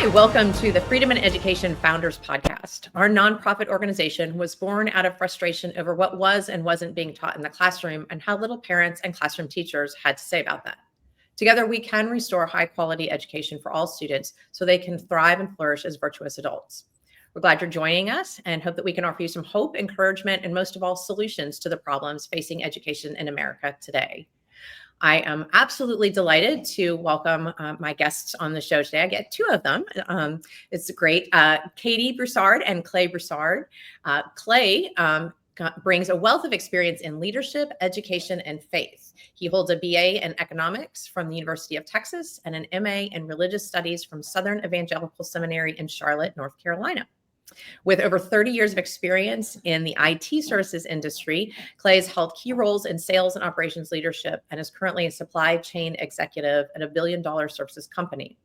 Hi, welcome to the Freedom in Education Founders Podcast. Our nonprofit organization was born out of frustration over what was and wasn't being taught in the classroom and how little parents and classroom teachers had to say about that. Together, we can restore high quality education for all students so they can thrive and flourish as virtuous adults. We're glad you're joining us and hope that we can offer you some hope, encouragement, and most of all, solutions to the problems facing education in America today. I am absolutely delighted to welcome my guests on the show today. I get two of them. It's great. Katie Broussard and Clay Broussard. Clay brings a wealth of experience in leadership, education, and faith. He holds a BA in economics from the University of Texas and an MA in religious studies from Southern Evangelical Seminary in Charlotte, North Carolina. With over 30 years of experience in the IT services industry, Clay has held key roles in sales and operations leadership and is currently a supply chain executive at a billion-dollar services company.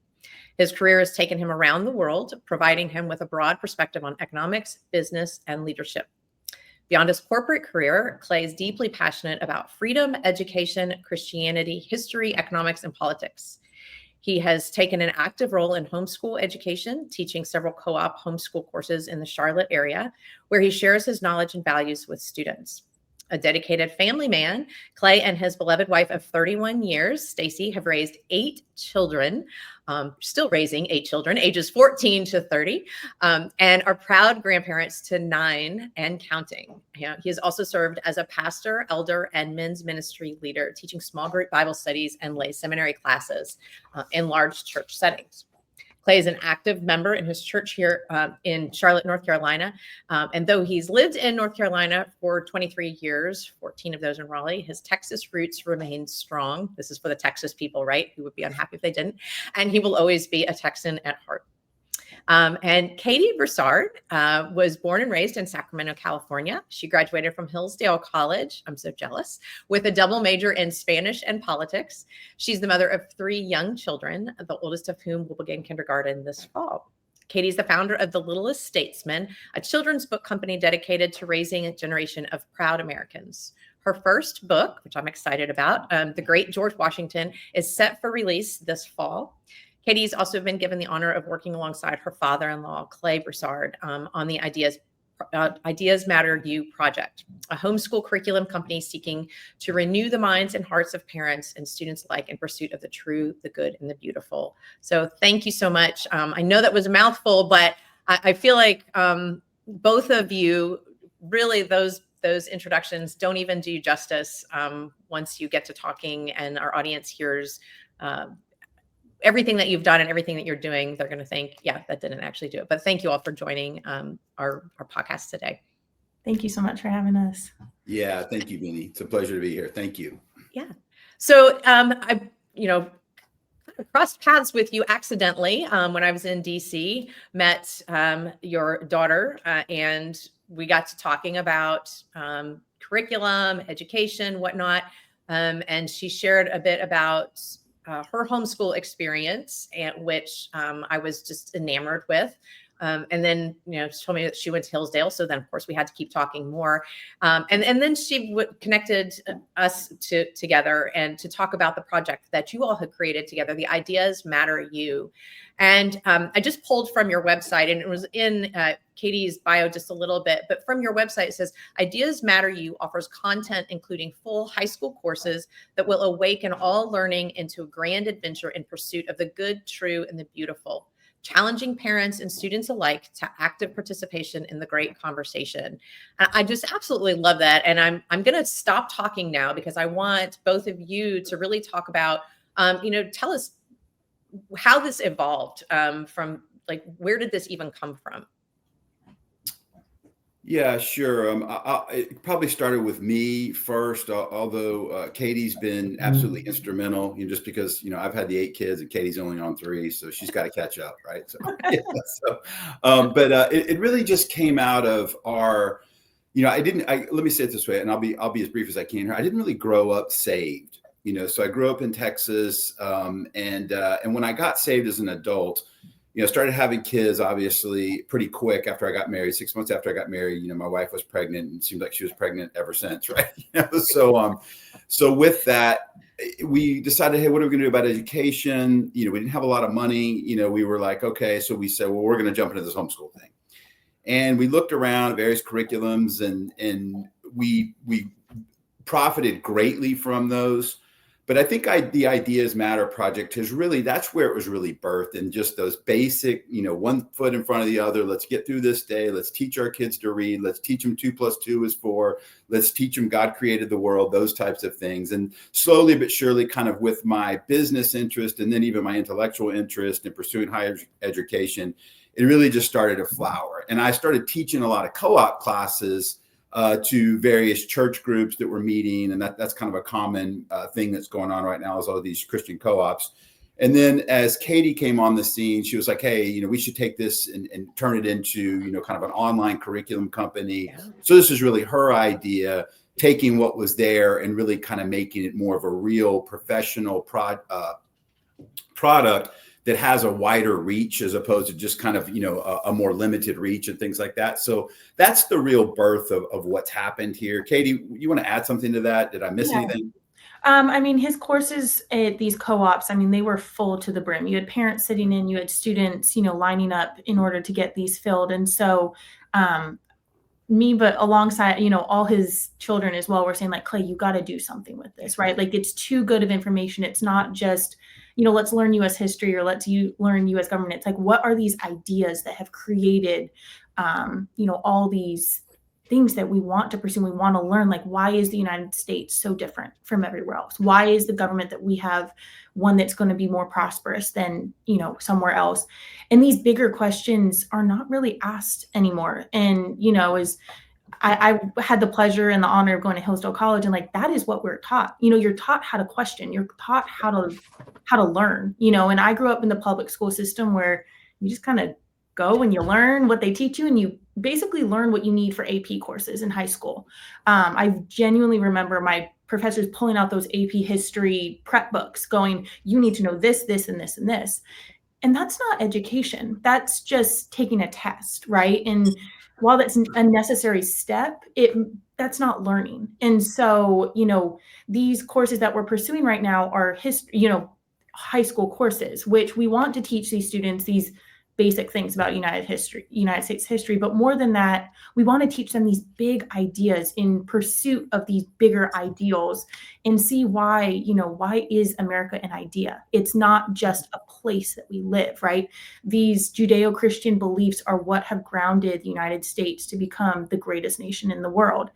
His career has taken him around the world, providing him with a broad perspective on economics, business, and leadership. Beyond his corporate career, Clay is deeply passionate about freedom, education, Christianity, history, economics, and politics. He has taken an active role in homeschool education, teaching several co-op homeschool courses in the Charlotte area, where he shares his knowledge and values with students. A dedicated family man, Clay and his beloved wife of 31 years, Stacy, have raised 8 children, still raising 8 children, ages 14 to 30, and are proud grandparents to 9 and counting. He has also served as a pastor, elder, and men's ministry leader, teaching small group Bible studies and lay seminary classes in large church settings. Clay is an active member in his church here in Charlotte, North Carolina. And though he's lived in North Carolina for 23 years, 14 of those in Raleigh, his Texas roots remain strong. This is for the Texas people, right? Who would be unhappy if they didn't. And he will always be a Texan at heart. And Katie Broussard was born and raised in Sacramento, California. She graduated from Hillsdale College. I'm so jealous. With a double major in Spanish and politics. She's the mother of 3 young children, the oldest of whom will begin kindergarten this fall. Katie's the founder of The Littlest Statesman, a children's book company dedicated to raising a generation of proud Americans. Her first book, which I'm excited about, The Great George Washington, is set for release this fall. Katie's also been given the honor of working alongside her father-in-law, Clay Broussard, on the IdeasMatterU project, a homeschool curriculum company seeking to renew the minds and hearts of parents and students alike in pursuit of the true, the good, and the beautiful. So thank you so much. I know that was a mouthful, but I feel like both of you, really those introductions don't even do justice once you get to talking and our audience hears everything that you've done and everything that you're doing. They're going to think, yeah, that didn't actually do it. But thank you all for joining our podcast today. Thank you so much for having us. Yeah, thank you, Beanie. It's a pleasure to be here. Thank you. Yeah. So I crossed paths with you accidentally when I was in DC, met your daughter, and we got to talking about curriculum, education, whatnot. And she shared a bit about her homeschool experience, which I was just enamored with. And then, she told me that she went to Hillsdale. So then, of course, we had to keep talking more. And then she connected us together and to talk about the project that you all had created together, the IdeasMatterU. And I just pulled from your website, and it was in Katie's bio just a little bit, but from your website, it says, IdeasMatterU offers content including full high school courses that will awaken all learning into a grand adventure in pursuit of the good, true, and the beautiful, challenging parents and students alike to active participation in the great conversation. I just absolutely love that. And I'm going to stop talking now because I want both of you to really talk about, tell us how this evolved from, like, where did this even come from? Yeah, sure. It probably started with me first, although Katie's been absolutely instrumental, just because, I've had the 8 kids and Katie's only on 3, so she's got to catch up, right? So, but it really just came out of our, let me say it this way, and I'll be as brief as I can here. I didn't really grow up saved, so I grew up in Texas, and when I got saved as an adult, started having kids, obviously, pretty quick after I got married. 6 months after I got married, my wife was pregnant, and it seemed like she was pregnant ever since, right? So with that, we decided, hey, what are we going to do about education? We didn't have a lot of money. We were like, okay, so we said, well, we're going to jump into this homeschool thing. And we looked around at various curriculums, and we profited greatly from those. But I think the Ideas Matter project that's where it was really birthed, in just those basic, one foot in front of the other. Let's get through this day. Let's teach our kids to read. Let's teach them 2 + 2 is 4. Let's teach them God created the world, those types of things. And slowly but surely, kind of with my business interest and then even my intellectual interest in pursuing higher education, it really just started to flower. And I started teaching a lot of co-op classes to various church groups that were meeting. And that's kind of a common thing that's going on right now, is all these Christian co-ops. And then as Katie came on the scene, she was like, hey, we should take this and turn it into, kind of an online curriculum company. Yeah. So this is really her idea, taking what was there and really kind of making it more of a real professional product that has a wider reach, as opposed to just kind of, a more limited reach and things like that. So that's the real birth of what's happened here. Katie, you want to add something to that? Did I miss anything? His courses at these co-ops, they were full to the brim. You had parents sitting in, you had students, lining up in order to get these filled. And so but alongside, all his children as well, were saying like, Clay, you got to do something with this, right? Like, it's too good of information. It's not just, let's learn U.S. history or let's learn U.S. government. It's like, what are these ideas that have created, all these things that we want to pursue, we want to learn? Like, why is the United States so different from everywhere else? Why is the government that we have one that's going to be more prosperous than, somewhere else? And these bigger questions are not really asked anymore. And, as I had the pleasure and the honor of going to Hillsdale College, and like, that is what we're taught. You're taught how to question, you're taught how to learn, and I grew up in the public school system where you just kind of go and you learn what they teach you, and you basically learn what you need for AP courses in high school. I genuinely remember my professors pulling out those AP history prep books going, you need to know this, this, and this, and this. And that's not education. That's just taking a test, right? And while that's a necessary step, that's not learning. And so, these courses that we're pursuing right now are high school courses, which we want to teach these students these basic things about United States history. But more than that, we want to teach them these big ideas in pursuit of these bigger ideals, and see why is America an idea? It's not just a place that we live, right? These Judeo-Christian beliefs are what have grounded the United States to become the greatest nation in the world.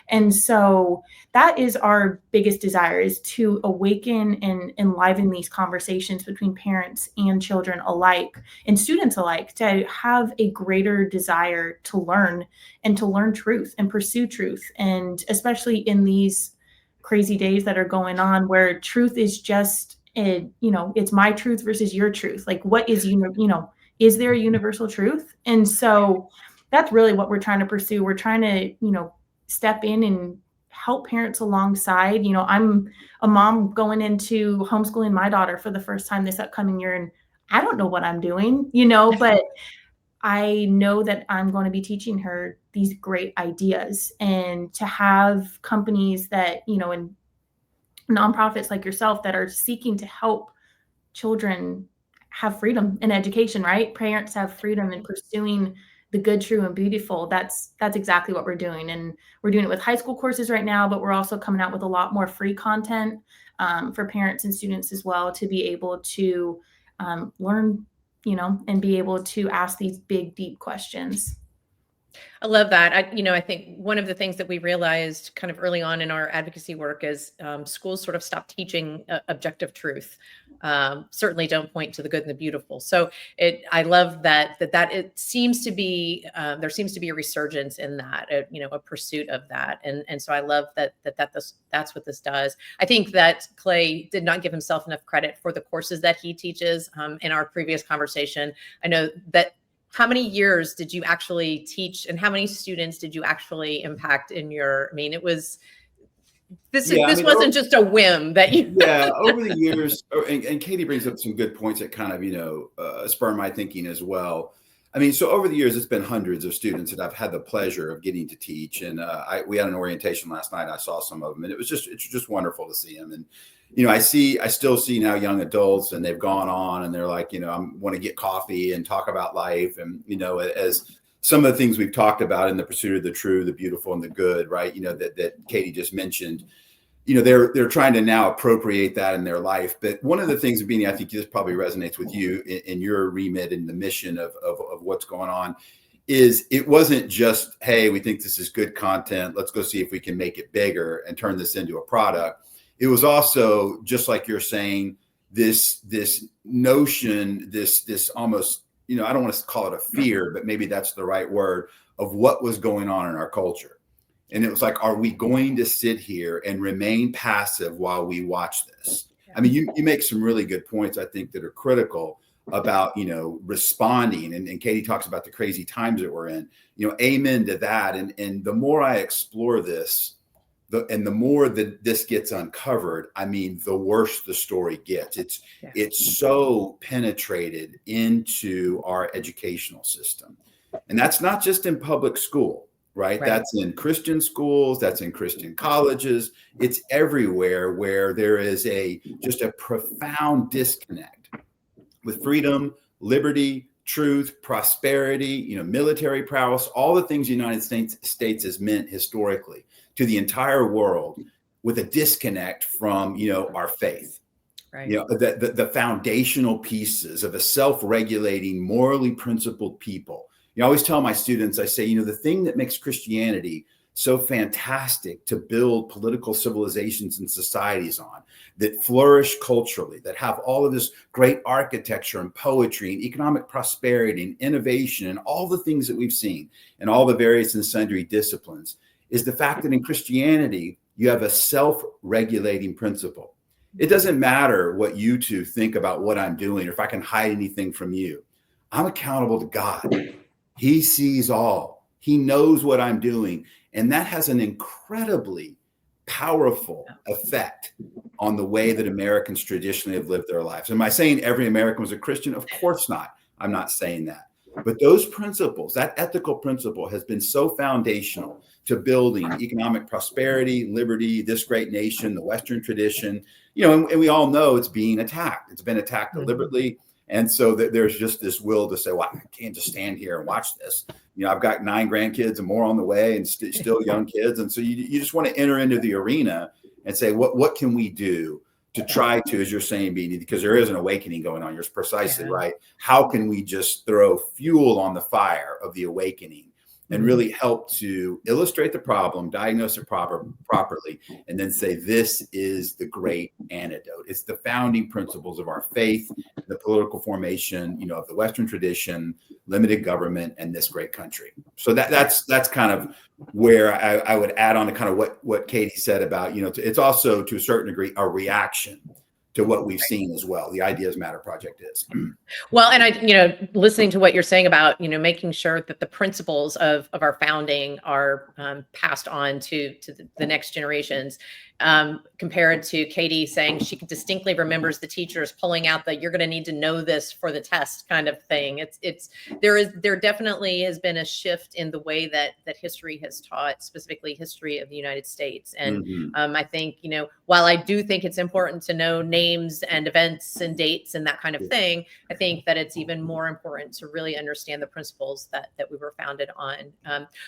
And so that is our biggest desire, is to awaken and enliven these conversations between parents and children alike, and students alike, to have a greater desire to learn and to learn truth and pursue truth. And especially in these crazy days that are going on, where truth is just, it's my truth versus your truth. Like, what is, is there a universal truth? And so that's really what we're trying to pursue. We're trying to, step in and help parents alongside. I'm a mom going into homeschooling my daughter for the first time this upcoming year, and I don't know what I'm doing, but I know that I'm going to be teaching her these great ideas. And to have companies that, and nonprofits like yourself that are seeking to help children have freedom in education, right? Parents have freedom in pursuing the good, true, and beautiful. That's exactly what we're doing. And we're doing it with high school courses right now, but we're also coming out with a lot more free content for parents and students as well, to be able to learn, and be able to ask these big, deep questions. I love that. I think one of the things that we realized kind of early on in our advocacy work is schools sort of stopped teaching objective truth. Certainly don't point to the good and the beautiful. So I love that it seems to be, there seems to be a resurgence in that, a pursuit of that. And so I love that's what this does. I think that Clay did not give himself enough credit for the courses that he teaches. In our previous conversation, I know that. How many years did you actually teach, and how many students did you actually impact in your, it was, this wasn't just a whim that you. Yeah, over the years, and Katie brings up some good points that kind of, spur my thinking as well. So over the years, it's been hundreds of students that I've had the pleasure of getting to teach. And we had an orientation last night. I saw some of them, and it's just wonderful to see them. I still see now young adults, and they've gone on and they're like, I want to get coffee and talk about life. And, as some of the things we've talked about in the pursuit of the true, the beautiful, and the good, right? That Katie just mentioned, they're trying to now appropriate that in their life. But one of the things, Beanie, I think this probably resonates with you in your remit and the mission of what's going on, is it wasn't just, hey, we think this is good content, let's go see if we can make it bigger and turn this into a product. It was also, just like you're saying, this notion, this almost, I don't want to call it a fear, but maybe that's the right word, of what was going on in our culture. And it was like, are we going to sit here and remain passive while we watch this? I mean, you make some really good points, I think, that are critical about, responding. And Katie talks about the crazy times that we're in, amen to that. And the more I explore this, the more that this gets uncovered, I mean, the worse the story gets. It's so penetrated into our educational system. And that's not just in public school. Right. That's in Christian schools. That's in Christian colleges. It's everywhere where there is just a profound disconnect with freedom, liberty, truth, prosperity, military prowess, all the things the United States has meant historically to the entire world, with a disconnect from, our faith. Right. The foundational pieces of a self-regulating, morally principled people. I always tell my students, I say, the thing that makes Christianity so fantastic to build political civilizations and societies on, that flourish culturally, that have all of this great architecture and poetry and economic prosperity and innovation and all the things that we've seen and all the various and sundry disciplines, is the fact that in Christianity, you have a self-regulating principle. It doesn't matter what you two think about what I'm doing, or if I can hide anything from you. I'm accountable to God. He sees all. He knows what I'm doing. And that has an incredibly powerful effect on the way that Americans traditionally have lived their lives. Am I saying every American was a Christian? Of course not. I'm not saying that. But those principles, that ethical principle, has been so foundational to building economic prosperity, liberty, this great nation, the Western tradition, and we all know it's being attacked. It's been attacked deliberately. And so there's just this will to say, well, I can't just stand here and watch this. I've got 9 grandkids and more on the way, and still young kids. And so you just want to enter into the arena and say, what can we do to try to, as you're saying, Beanie, because there is an awakening going on. You're precisely right. How can we just throw fuel on the fire of the awakening and really help to illustrate the problem, diagnose it properly, and then say, this is the great antidote. It's the founding principles of our faith, the political formation, of the Western tradition, limited government, and this great country. So that's kind of where I would add on to kind of what Katie said about, it's also to a certain degree a reaction to what we've seen as well. The Ideas Matter project is. Well, and I, listening to what you're saying about, making sure that the principles of our founding are passed on to the next generations, compared to Katie saying she distinctly remembers the teachers pulling out the, you're going to need to know this for the test kind of thing. There definitely has been a shift in the way that history has taught, specifically history of the United States. And I think, while I do think it's important to know names and events and dates and that kind of thing, I think that it's even more important to really understand the principles that we were founded on.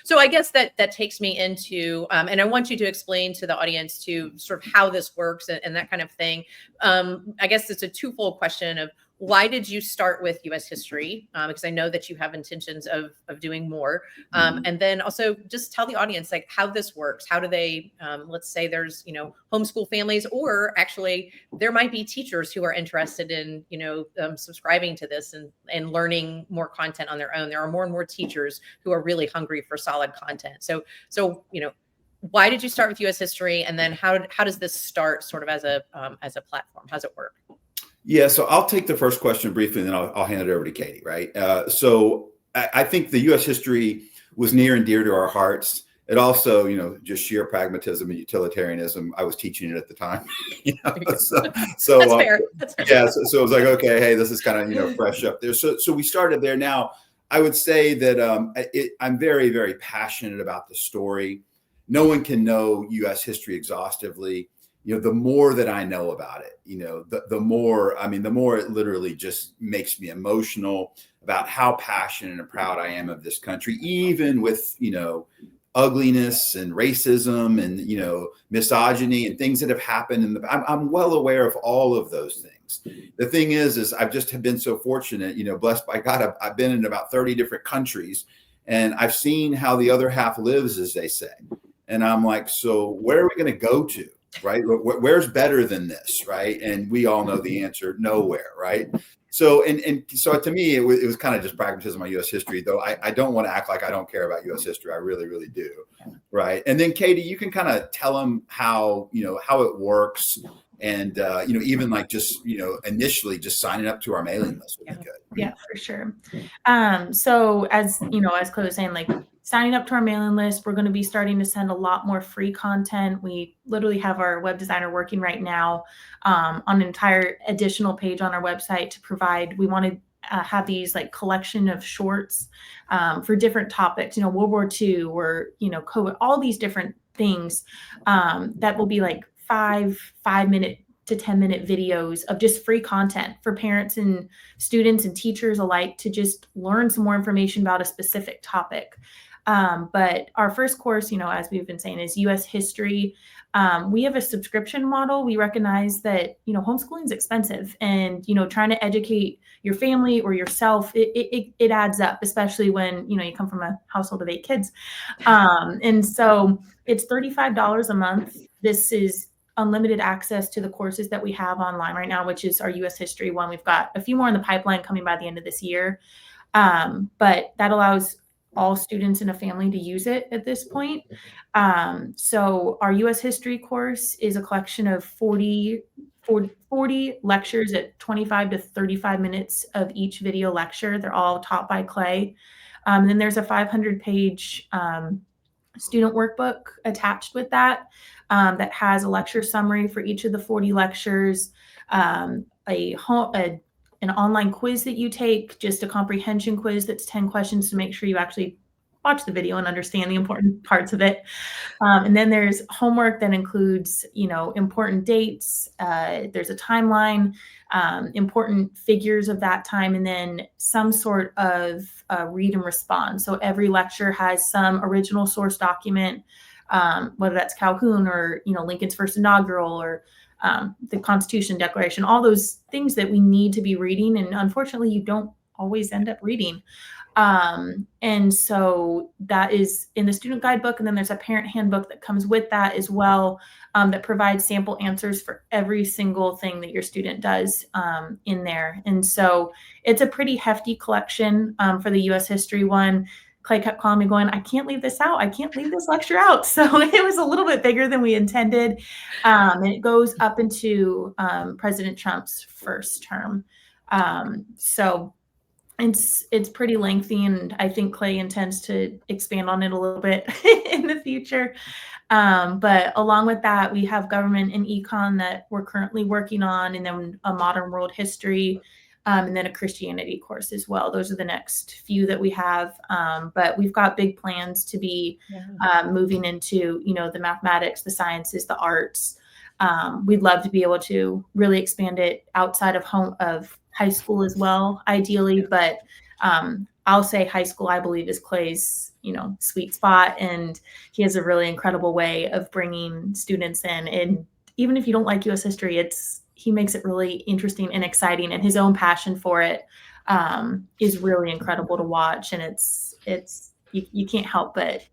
So I guess that takes me into, and I want you to explain to the audience too, sort of how this works and that kind of thing. I guess it's a twofold question of, why did you start with U.S. history? Because I know that you have intentions of doing more. And then also just tell the audience like how this works. How do they, let's say there's, homeschool families, or actually there might be teachers who are interested in, subscribing to this and learning more content on their own. There are more and more teachers who are really hungry for solid content. So, why did you start with U.S. history? And then how does this start sort of as a platform? How does it work? Yeah, so I'll take the first question briefly, and then I'll hand it over to Katie, right? So I think the U.S. history was near and dear to our hearts. It also, just sheer pragmatism and utilitarianism. I was teaching it at the time. So That's fair. That's fair. Yeah, so it was like, okay, hey, this is kind of, fresh up there. So we started there. Now, I would say that I'm very, very passionate about the story. No one can know U.S. history exhaustively. the more that I know about it, the more, the more it literally just makes me emotional about how passionate and proud I am of this country, even with, ugliness and racism and, misogyny and things that have happened. And I'm well aware of all of those things. The thing is I've just been so fortunate, blessed by God. I've been in about 30 different countries, and I've seen how the other half lives, as they say. And I'm like, so where are we going to go to? Right? Where's better than this? Right? And we all know the answer: nowhere. Right? So, so to me, it was kind of just pragmatism on U.S. history, though. I don't want to act like I don't care about U.S. history. I really, really do. Right? And then Katie, you can kind of tell them how it works, and even like just initially just signing up to our mailing list would be good. Yeah, for sure. So as Clay was saying, like, signing up to our mailing list, we're going to be starting to send a lot more free content. We literally have our web designer working right now on an entire additional page on our website to provide. We want to have these like collection of shorts for different topics, World War II or, COVID, all these different things that will be like 5-minute to 10-minute videos of just free content for parents and students and teachers alike to just learn some more information about a specific topic. But our first course, as we've been saying, is U.S. history. We have a subscription model. We recognize that, homeschooling is expensive, and, trying to educate your family or yourself, it adds up, especially when, you come from a household of 8 kids. And so it's $35 a month. This is unlimited access to the courses that we have online right now, which is our U.S. history one. We've got a few more in the pipeline coming by the end of this year. But that allows all students in a family to use it at this point. So our U.S. history course is a collection of 40 lectures at 25 to 35 minutes of each video lecture. They're all taught by Clay. And then there's a 500-page student workbook attached with that that has a lecture summary for each of the 40 lectures, an online quiz that you take, just a comprehension quiz that's 10 questions to make sure you actually watch the video and understand the important parts of it. And then there's homework that includes, important dates. There's a timeline, important figures of that time, and then some sort of read and respond. So every lecture has some original source document, whether that's Calhoun or, Lincoln's first inaugural or the Constitution, Declaration, all those things that we need to be reading. And unfortunately, you don't always end up reading. And so that is in the student guidebook. And then there's a parent handbook that comes with that as well, that provides sample answers for every single thing that your student does in there. And so it's a pretty hefty collection for the U.S. history one. Clay kept calling me going, I can't leave this out. I can't leave this lecture out. So it was a little bit bigger than we intended. And it goes up into President Trump's first term. So it's pretty lengthy, and I think Clay intends to expand on it a little bit in the future. But along with that, we have government and econ that we're currently working on, and then a modern world history, and then a Christianity course as well. Those are the next few that we have. But we've got big plans to be moving into, the mathematics, the sciences, the arts. We'd love to be able to really expand it outside of high school as well, ideally. But I'll say high school, I believe, is Clay's, sweet spot. And he has a really incredible way of bringing students in. And even if you don't like U.S. history, he makes it really interesting and exciting. And his own passion for it is really incredible to watch. And you can't help but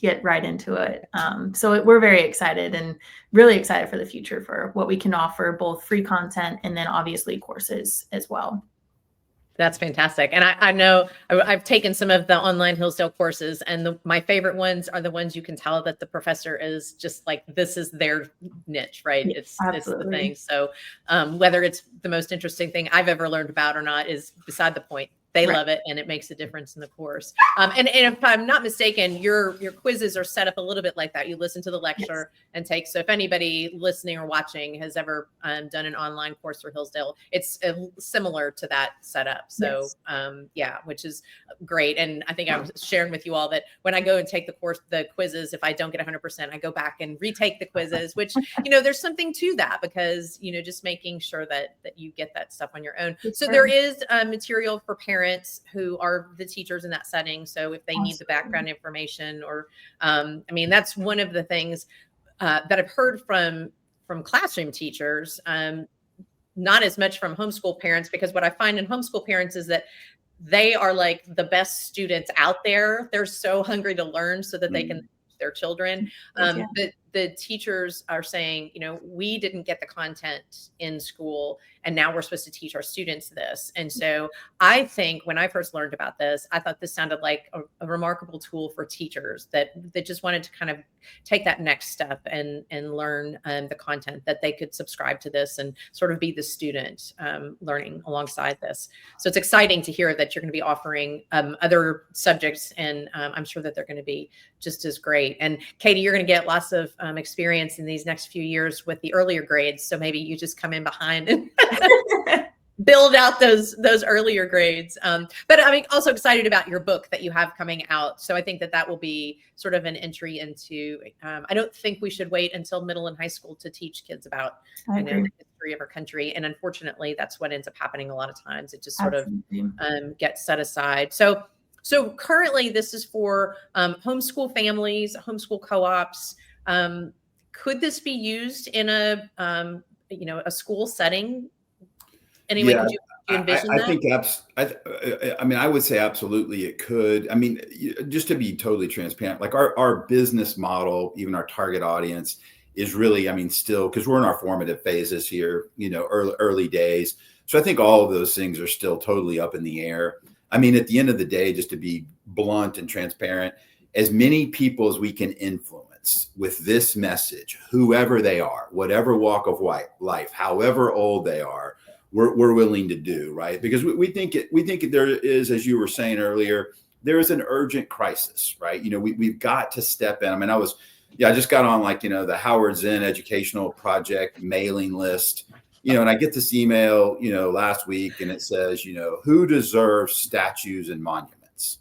get right into it. So we're very excited and really excited for the future for what we can offer, both free content and then obviously courses as well. That's fantastic. And I know I've taken some of the online Hillsdale courses, and my favorite ones are the ones you can tell that the professor is just like, this is their niche, right? It's the thing. So whether it's the most interesting thing I've ever learned about or not is beside the point. they Right. love it, and it makes a difference in the course. And if I'm not mistaken, your quizzes are set up a little bit like that. You listen to the lecture and take. So if anybody listening or watching has ever done an online course for Hillsdale, it's similar to that setup. So yeah, which is great. And I think I was sharing with you all that when I go and take the quizzes, if I don't get 100%, I go back and retake the quizzes, which, there's something to that, because, just making sure that you get that stuff on your own. So there is material for parents who are the teachers in that setting. So if they need the background information, or, that's one of the things that I've heard from classroom teachers, not as much from homeschool parents, because what I find in homeschool parents is that they are like the best students out there. They're so hungry to learn so that they can teach their children. But the teachers are saying, we didn't get the content in school, and now we're supposed to teach our students this. And so I think when I first learned about this, I thought this sounded like a remarkable tool for teachers that just wanted to kind of take that next step and learn the content, that they could subscribe to this and sort of be the student learning alongside this. So it's exciting to hear that you're going to be offering other subjects, and I'm sure that they're going to be just as great. And Katie, you're going to get lots of experience in these next few years with the earlier grades. So maybe you just come in behind and build out those earlier grades. But I'm also excited about your book that you have coming out. So I think that will be sort of an entry into, I don't think we should wait until middle and high school to teach kids about the history of our country. And unfortunately, that's what ends up happening a lot of times. It just sort of gets set aside. So currently this is for homeschool families, homeschool co-ops. Could this be used in a school setting? Anyway, could you envision that? I think I would say absolutely it could. Just to be totally transparent, like our business model, even our target audience is really, still, because we're in our formative phases here, early days. So I think all of those things are still totally up in the air. At the end of the day, just to be blunt and transparent, as many people as we can influence with this message, whoever they are, whatever walk of life, however old they are, we're willing to do, right? Because we think there is, as you were saying earlier, there is an urgent crisis, right? We've got to step in. I just got on the Howard Zinn Educational Project mailing list, and I get this email, last week, and it says, who deserves statues and monuments,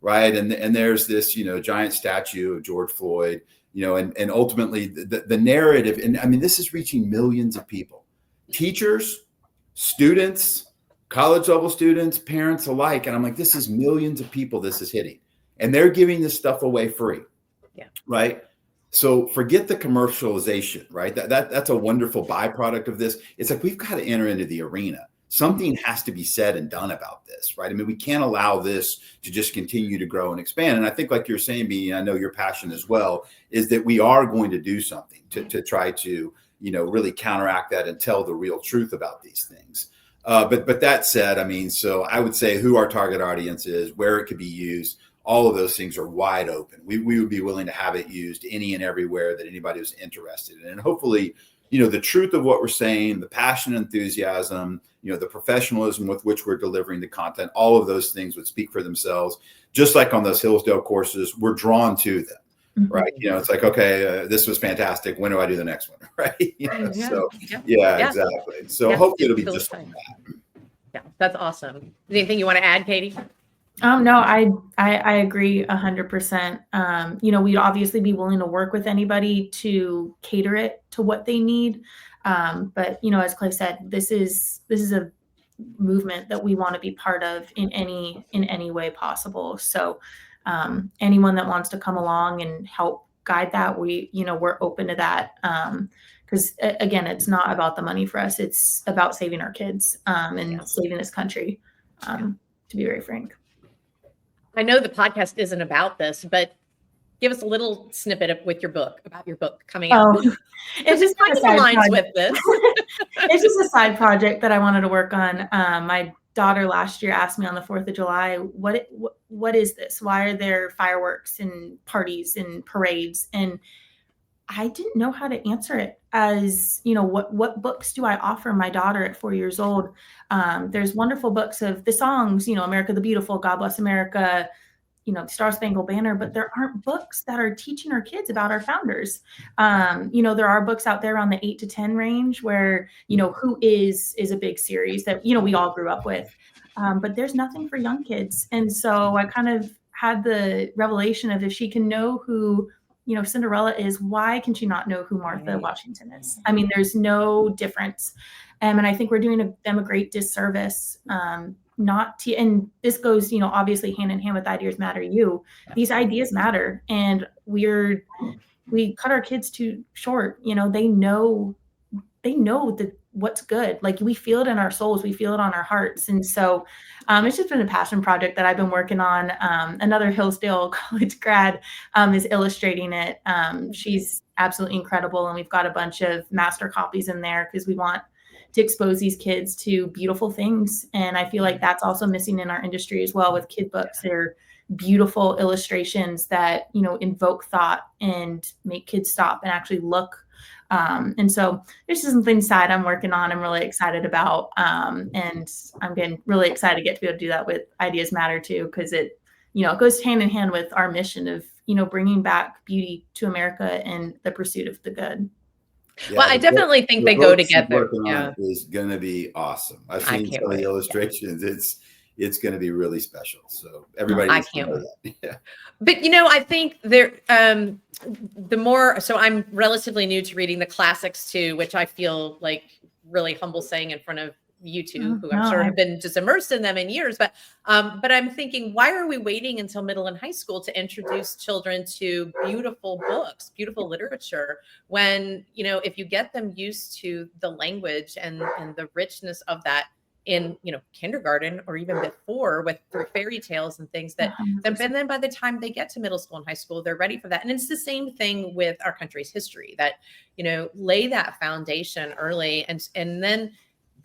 right? And there's this, giant statue of George Floyd, and ultimately the narrative, and this is reaching millions of people, teachers, students, college level students, parents alike. And I'm like, this is millions of people this is hitting, and they're giving this stuff away free. Yeah. Right. So forget the commercialization, right? That's a wonderful byproduct of this. It's like, we've got to enter into the arena. Something has to be said and done about this, right? We can't allow this to just continue to grow and expand. And I think, like you're saying, Beanie, I know your passion as well, is that we are going to do something to try to, really counteract that and tell the real truth about these things. But that said, so I would say who our target audience is, where it could be used, all of those things are wide open. We would be willing to have it used any and everywhere that anybody was interested in. And hopefully, the truth of what we're saying, the passion, enthusiasm, the professionalism with which we're delivering the content, all of those things would speak for themselves. Just like on those Hillsdale courses, we're drawn to them. Right. It's like, okay, this was fantastic. When do I do the next one? Right. Exactly. So hopefully it'll be just like that. Yeah, that's awesome. Anything you want to add, Katie? No, I agree 100%. We'd obviously be willing to work with anybody to cater it to what they need. But as Clay said, this is a movement that we want to be part of in any way possible. So anyone that wants to come along and help guide that, we're open to that. Because again, it's not about the money for us. It's about saving our kids and saving this country, to be very frank. I know the podcast isn't about this, but give us a little snippet about your book coming out. It's just kind of aligns with this. It's just a side project that I wanted to work on. My daughter last year asked me on the 4th of July, what is this? Why are there fireworks and parties and parades? And I didn't know how to answer it as, what books do I offer my daughter at 4 years old? There's wonderful books of the songs, America the Beautiful, God Bless America, Star Spangled Banner, but there aren't books that are teaching our kids about our founders. There are books out there around the 8 to 10 range where, Who is a big series that, we all grew up with. But there's nothing for young kids. And so I kind of had the revelation of if she can know who, Cinderella is, why can she not know who Martha Washington is? I mean, there's no difference. And I think we're doing them a great disservice. And this goes, obviously hand in hand with Ideas Matter You. These ideas matter, and we cut our kids too short. They know what's good. Like, we feel it in our souls, we feel it on our hearts. And so it's just been a passion project that I've been working on. Another Hillsdale College grad is illustrating it. She's absolutely incredible. And we've got a bunch of master copies in there because we want to expose these kids to beautiful things. And I feel like that's also missing in our industry as well with kid books. They're beautiful illustrations that, invoke thought and make kids stop and actually look. And so there's just some things side I'm working on, I'm really excited about. And I'm getting really excited to get to be able to do that with Ideas Matter too, because it goes hand in hand with our mission of, bringing back beauty to America and the pursuit of the good. Yeah, well, I definitely think they go together. Yeah, is going to be awesome. I've seen some of the illustrations. Yeah. It's going to be really special. So everybody, I can't wait. Yeah. But I think there, the more. So I'm relatively new to reading the classics too, which I feel like really humble saying in front of you two, who I'm sure have been just immersed in them in years. But I'm thinking, why are we waiting until middle and high school to introduce children to beautiful books, beautiful literature, when, if you get them used to the language and the richness of that in, kindergarten or even before through fairy tales and things that, and then by the time they get to middle school and high school, they're ready for that. And it's the same thing with our country's history that, lay that foundation early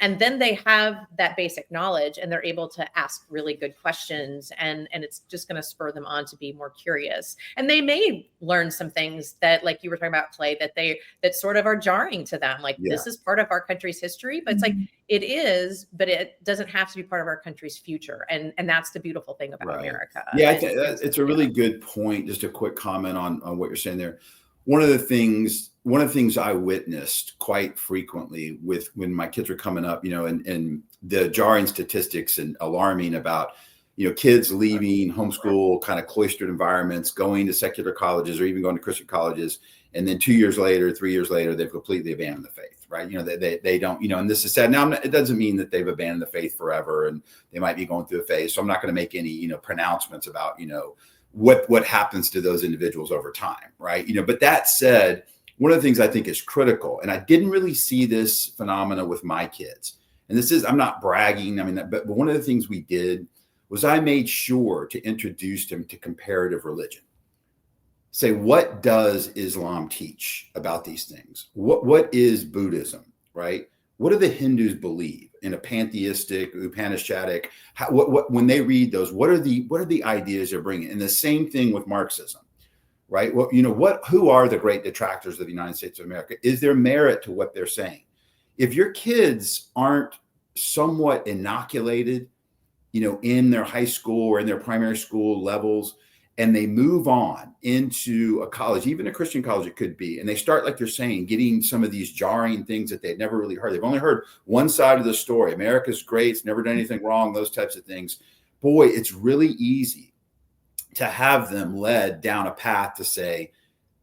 and then they have that basic knowledge and they're able to ask really good questions and it's just going to spur them on to be more curious. And they may learn some things that, like you were talking about, Clay, that sort of are jarring to them. Like, this is part of our country's history, but it's like, it is, but it doesn't have to be part of our country's future. And that's the beautiful thing about America. Yeah, I think it's a really good point. Just a quick comment on what you're saying there. One of the things I witnessed quite frequently when my kids were coming up, and the jarring statistics and alarming about, kids leaving homeschool kind of cloistered environments, going to secular colleges or even going to Christian colleges. And then 2 years later, 3 years later, they've completely abandoned the faith, right? They don't, and this is sad. Now, it doesn't mean that they've abandoned the faith forever and they might be going through a phase. So I'm not going to make any, pronouncements about, what happens to those individuals over time, right? But that said, one of the things I think is critical, and I didn't really see this phenomena with my kids, and I'm not bragging, but one of the things we did was I made sure to introduce them to comparative religion. Say, what does Islam teach about these things? What is Buddhism, right? What do the Hindus believe in a pantheistic, Upanishadic? When they read those, what are the ideas they're bringing? And the same thing with Marxism, right? Well, who are the great detractors of the United States of America? Is there merit to what they're saying? If your kids aren't somewhat inoculated, in their high school or in their primary school levels, and they move on into a college, even a Christian college it could be, and they start, like you're saying, getting some of these jarring things that they'd never really heard. They've only heard one side of the story. America's great. It's never done anything wrong, those types of things. Boy, it's really easy to have them led down a path to say,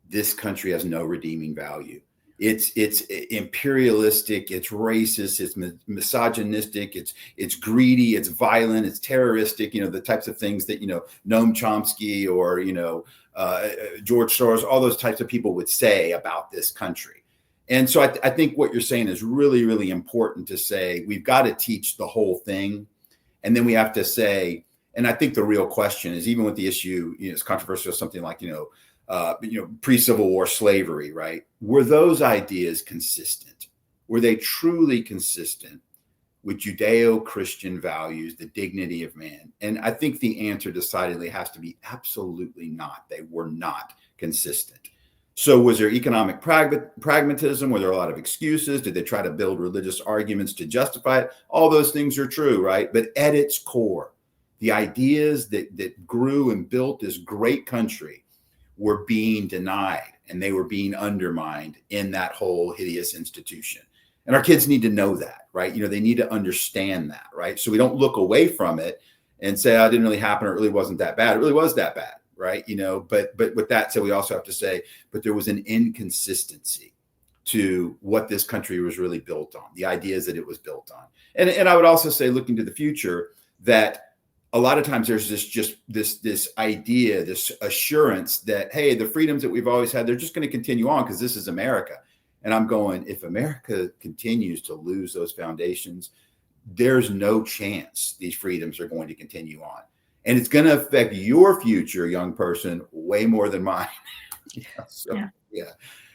this country has no redeeming value. It's imperialistic, it's racist, it's misogynistic, it's greedy, it's violent, it's terroristic, the types of things that, Noam Chomsky or, George Soros, all those types of people would say about this country. And so I think what you're saying is really, really important to say. We've got to teach the whole thing. And then we have to say, and I think the real question is, even with the issue, it's controversial, something like, pre-Civil War slavery, right? Were those ideas consistent? Were they truly consistent with Judeo-Christian values, the dignity of man? And I think the answer decidedly has to be absolutely not. They were not consistent. So was there economic pragmatism? Were there a lot of excuses? Did they try to build religious arguments to justify it? All those things are true, right? But at its core, the ideas that grew and built this great country were being denied, and they were being undermined in that whole hideous institution. And our kids need to know that, right? They need to understand that, right? So we don't look away from it and say, oh, it didn't really happen, or it really wasn't that bad. It really was that bad, right? But with that said, we also have to say, but there was an inconsistency to what this country was really built on, the ideas that it was built on. And I would also say, looking to the future, that a lot of times there's this idea, this assurance that, hey, the freedoms that we've always had, they're just going to continue on because this is America. And I'm going, if America continues to lose those foundations, there's no chance these freedoms are going to continue on. And it's going to affect your future, young person, way more than mine. Yeah.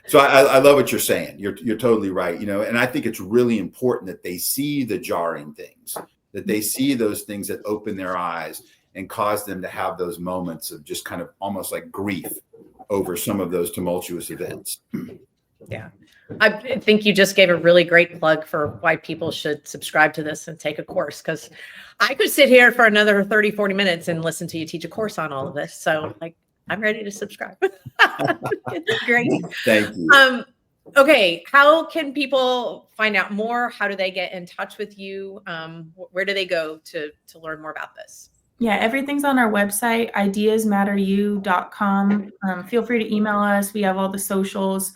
So I love what you're saying. You're totally right. And I think it's really important that they see the jarring things, that they see those things that open their eyes and cause them to have those moments of just kind of almost like grief over some of those tumultuous events. Yeah. I think you just gave a really great plug for why people should subscribe to this and take a course, because I could sit here for another 30, 40 minutes and listen to you teach a course on all of this. So I'm ready to subscribe. It's great. Thank you. Okay. How can people find out more? How do they get in touch with you? Where do they go to learn more about this? Yeah, everything's on our website, IdeasMatterU.com. Feel free to email us. We have all the socials.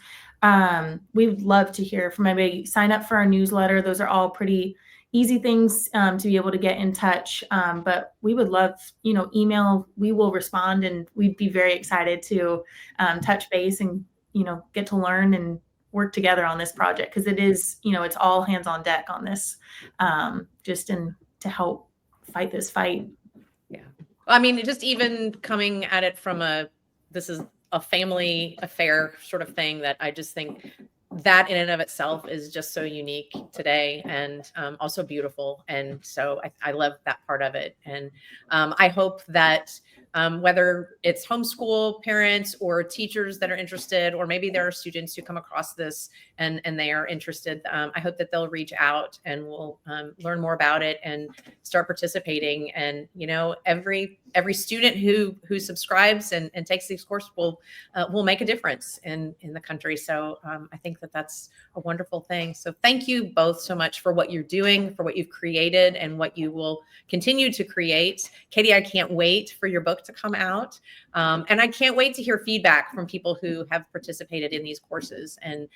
We would love to hear from everybody. Sign up for our newsletter. Those are all pretty easy things to be able to get in touch. But we would love, email. We will respond, and we'd be very excited to touch base and, get to learn and work together on this project, because it is, it's all hands on deck on this, to help fight this fight. Yeah. I mean, just even coming at it from this is a family affair sort of thing, that I just think that in and of itself is just so unique today, and also beautiful. And so I love that part of it. And I hope that whether it's homeschool parents or teachers that are interested, or maybe there are students who come across this and they are interested, I hope that they'll reach out and we'll learn more about it and start participating. And, every student who subscribes and takes these courses will make a difference in the country. So I think that's a wonderful thing. So thank you both so much for what you're doing, for what you've created, and what you will continue to create. Katie, I can't wait for your book to come out. And I can't wait to hear feedback from people who have participated in these courses and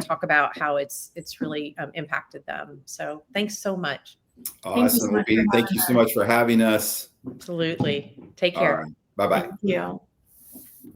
talk about how it's really impacted them. So thanks so much. Awesome. Thank you so much for having us. Absolutely. Take care. Right. Bye-bye. Thank you.